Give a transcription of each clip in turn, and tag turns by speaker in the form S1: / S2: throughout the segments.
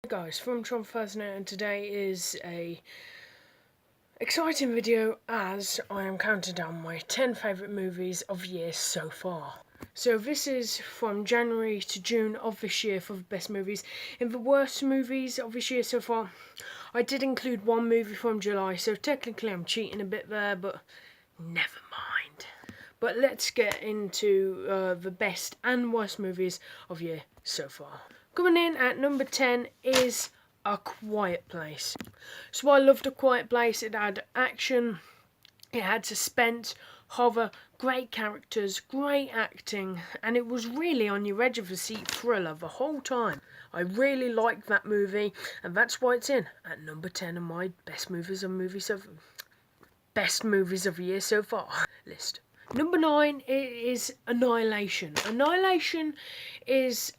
S1: Hey guys, from Tron Faznet, and today is a exciting video as I am counting down my 10 favourite movies of year so far. So this is from January to June of this year for the best movies. In the worst movies of this year so far, I did include one movie from July, so technically I'm cheating a bit there, but never mind. But let's get into the best and worst movies of year so far. Coming in at number 10 is A Quiet Place. So I loved A Quiet Place. It had action, it had suspense, horror, great characters, great acting, and it was really on your edge of the seat thriller the whole time. I really liked that movie, and that's why it's in at number 10 of my best movies of the year so far list. Number 9 is Annihilation. Annihilation is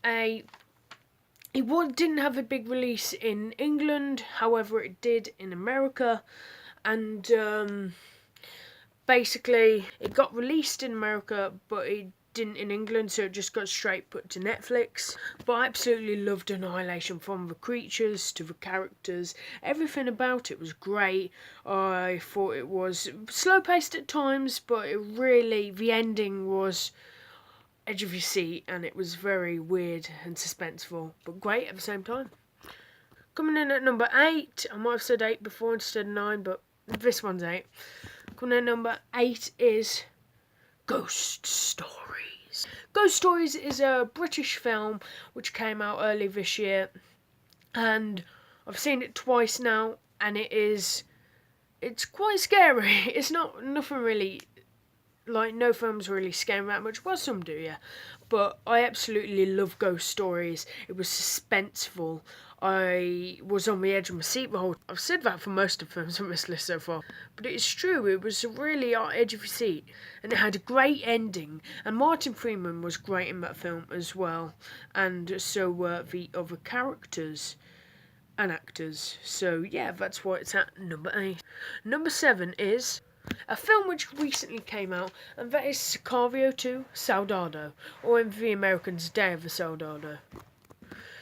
S1: it didn't have a big release in England, however it did in America, and basically it got released in America but it didn't in England, so it just got straight put to Netflix. But I absolutely loved Annihilation, from the creatures to the characters. Everything about it was great. I thought it was slow paced at times, but the ending was edge of your seat, and it was very weird and suspenseful, but great at the same time. Coming in at number 8, I might have said 8 before instead of 9, but this one's 8. Coming in at number 8 is Ghost Stories. Ghost Stories is a British film which came out early this year, and I've seen it twice now, and it's quite scary. It's nothing really. Like, no films really scare me that much. Well, some do, yeah. But I absolutely love Ghost Stories. It was suspenseful. I was on the edge of my seat the whole time. I've said that for most of the films on this list so far. But it is true. It was really on edge of your seat. And it had a great ending. And Martin Freeman was great in that film as well. And so were the other characters and actors. So, yeah, that's why it's at number 8. Number 7 is a film which recently came out, and that is Sicario 2 Soldado, or in the Americans, Day of the Soldado.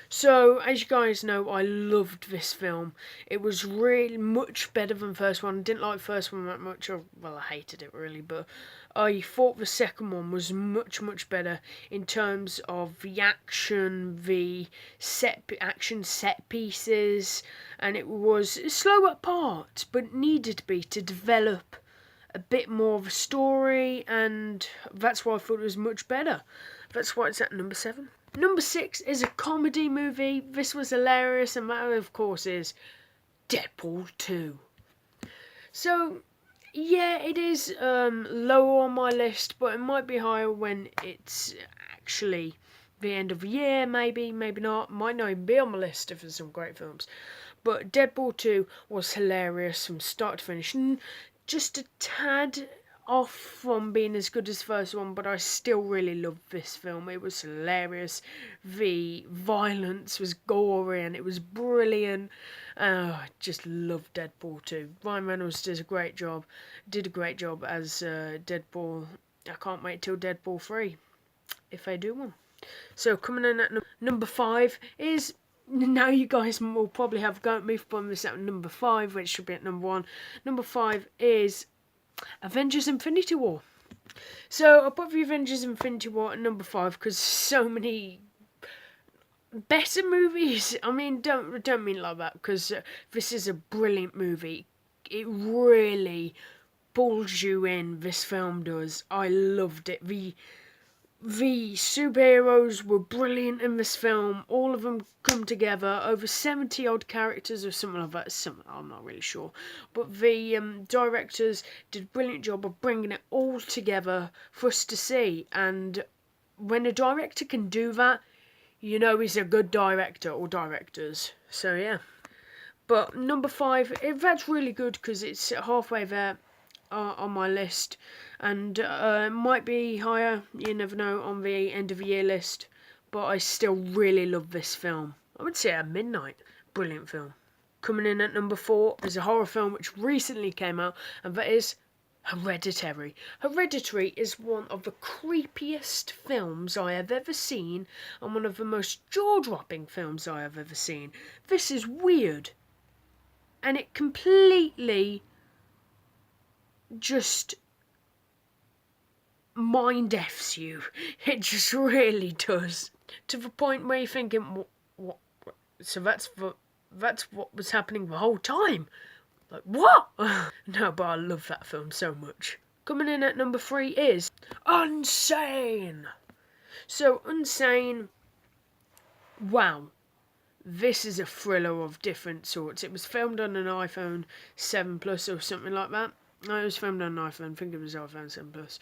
S1: So, as you guys know, I loved this film. It was really much better than the first one. I didn't like the first one that much, I hated it really, but I thought the second one was much, much better in terms of the action, the action set pieces, and it was slow at parts, but needed to be to develop a bit more of a story, and that's why I thought it was much better. That's why it's at number 7. Number 6 is a comedy movie. This was hilarious, and that, of course, is Deadpool 2. So, yeah, it is lower on my list, but it might be higher when it's actually the end of the year, maybe not. Might not even be on my list if there's some great films. But Deadpool 2 was hilarious from start to finish. Just a tad off from being as good as the first one, but I still really loved this film. It was hilarious. The violence was gory and it was brilliant. I just loved Deadpool 2. Ryan Reynolds did a great job as Deadpool. I can't wait till Deadpool 3, if they do one. So coming in at number 5 is, now you guys will probably have a go at me for putting this at number 5, which should be at number 1. Number 5 is Avengers Infinity War. So I put the Avengers Infinity War at number 5 because so many better movies. I mean, don't mean like that, because this is a brilliant movie. It really pulls you in, this film does. I loved it. The superheroes were brilliant in this film. All of them come together. Over 70 odd characters or something like that. I'm not really sure. But the directors did a brilliant job of bringing it all together for us to see. And when a director can do that, you know he's a good director or directors. So yeah. But number 5, that's really good because it's halfway there on my list, and might be higher, you never know, on the end of the year list, but I still really love this film. I would say at midnight. Brilliant film. Coming in at number 4 is a horror film which recently came out, and that is Hereditary. Hereditary is one of the creepiest films I have ever seen and one of the most jaw-dropping films I have ever seen. This is weird. And it completely just mind F's you. It just really does. To the point where you're thinking, what? So that's what was happening the whole time. Like, what? No, but I love that film so much. Coming in at number 3 is Unsane. So, Unsane, wow. This is a thriller of different sorts. It was filmed on an iPhone 7 Plus or something like that. No, it was filmed on an iPhone. I think it was iPhone 7 Plus.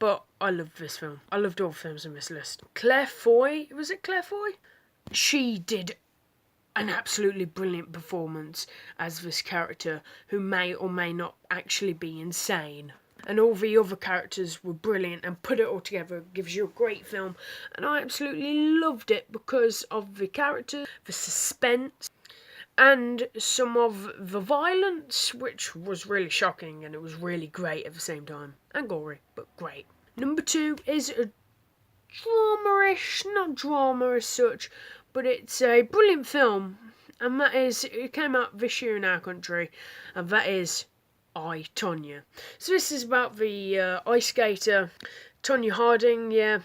S1: But I loved this film. I loved all films on this list. Claire Foy, was it Claire Foy? She did an absolutely brilliant performance as this character who may or may not actually be insane. And all the other characters were brilliant, and put it all together gives you a great film. And I absolutely loved it because of the characters, the suspense, and some of the violence, which was really shocking, and it was really great at the same time. And gory, but great. Number 2 is a drama-ish, not drama as such, but it's a brilliant film, and that is, it came out this year in our country, and that is I, Tonya. So this is about the ice skater, Tonya Harding, yeah,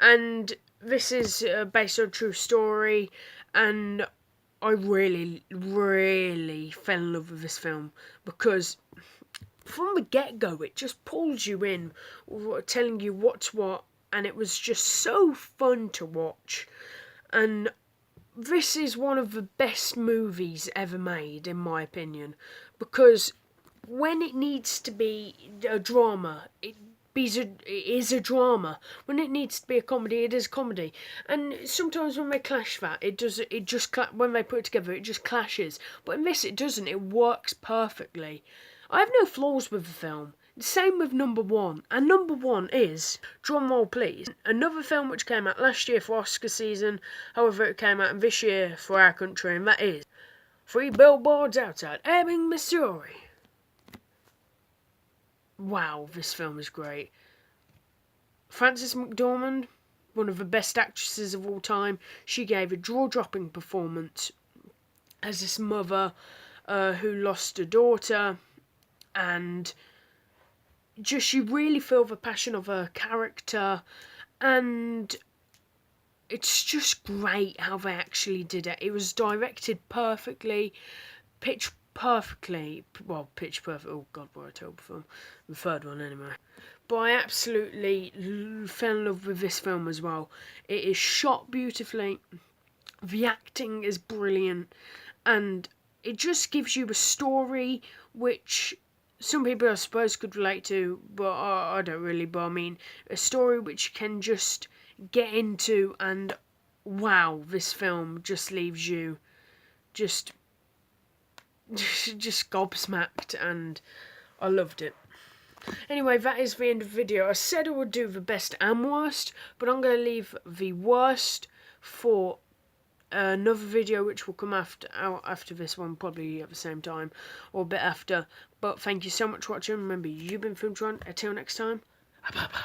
S1: and this is based on a true story, and I really, really fell in love with this film, because from the get-go, it just pulls you in, telling you what's what, and it was just so fun to watch. And this is one of the best movies ever made, in my opinion, because when it needs to be a drama, it is a drama. When it needs to be a comedy, it is comedy. And sometimes when they clash that, when they put it together, it just clashes. But in this, it doesn't. It works perfectly. I have no flaws with the film. Same with number 1, and number 1 is, drumroll please, another film which came out last year for Oscar season, however it came out this year for our country, and that is 3 Billboards Outside Ebbing, Missouri. Wow, this film is great. Frances McDormand, one of the best actresses of all time, she gave a jaw-dropping performance as this mother who lost a daughter, and just you really feel the passion of her character, and it's just great how they actually did it. It was directed perfectly, pitch perfect. Oh god, what a terrible film. The third one anyway. But I absolutely fell in love with this film as well. It is shot beautifully, the acting is brilliant, and it just gives you a story which some people I suppose could relate to, but I don't really. But I mean, a story which you can just get into, and wow, this film just leaves you just gobsmacked, and I loved it. Anyway, that is the end of the video. I said I would do the best and worst, but I'm going to leave the worst for another video which will come out after this one, probably at the same time or a bit after. But thank you so much for watching. Remember, you've been Filmtron. Until next time, bye bye.